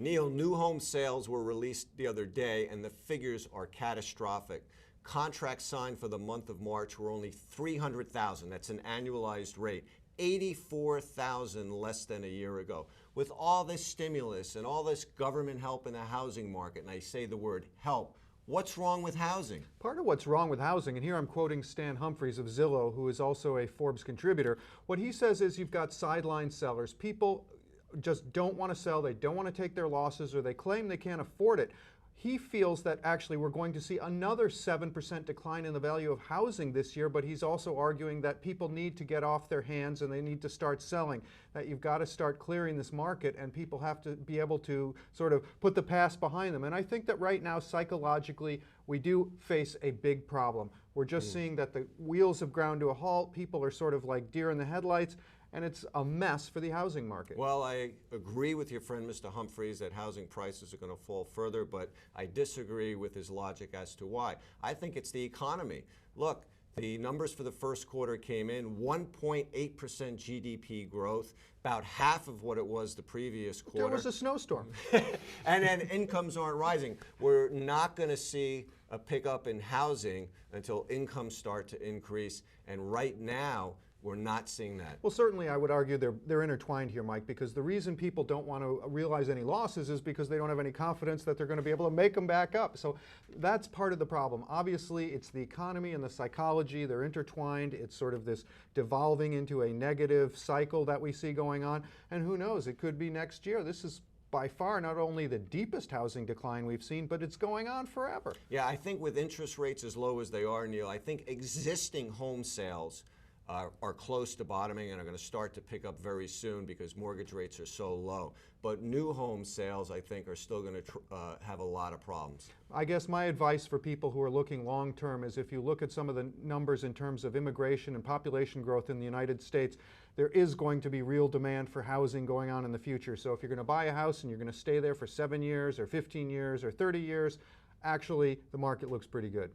Neil, new home sales were released the other day, and the figures are catastrophic. Contracts signed for the month of March were only 300,000. That's an annualized rate. 84,000 less than a year ago. With all this stimulus and all this government help in the housing market, and I say the word help, what's wrong with housing? Part of what's wrong with housing, and here I'm quoting Stan Humphries of Zillow, who is also a Forbes contributor, what he says is you've got sideline sellers. People just don't want to sell, they don't want to take their losses, or they claim they can't afford it. He feels that actually we're going to see another 7% decline in the value of housing this year, but he's also arguing that people need to get off their hands and they need to start selling, that you've got to start clearing this market and people have to be able to sort of put the past behind them. And I think that right now, psychologically, we do face a big problem. We're just seeing that the wheels have ground to a halt, people are sort of like deer in the headlights, and it's a mess for the housing market. Well, I agree with your friend Mr. Humphries that housing prices are going to fall further, but I disagree with his logic as to why. I think it's the economy. Look, the numbers for the first quarter came in 1.8% GDP growth, about half of what it was the previous quarter. There was a snowstorm. And then incomes aren't rising. We're not going to see a pickup in housing until incomes start to increase, and right now, we're not seeing that. Well, certainly I would argue they're intertwined here, Mike, because the reason people don't want to realize any losses is because they don't have any confidence that they're going to be able to make them back up. So that's part of the problem. Obviously, it's the economy and the psychology. They're intertwined. It's sort of this devolving into a negative cycle that we see going on. And who knows, it could be next year. This is by far not only the deepest housing decline we've seen, but it's going on forever. Yeah, I think with interest rates as low as they are, Neil, I think existing home sales are close to bottoming and are going to start to pick up very soon because mortgage rates are so low. But new home sales, I think, are still going to have a lot of problems. I guess my advice for people who are looking long term is if you look at some of the numbers in terms of immigration and population growth in the United States, there is going to be real demand for housing going on in the future. So if you're going to buy a house and you're going to stay there for 7 years or 15 years or 30 years, actually the market looks pretty good.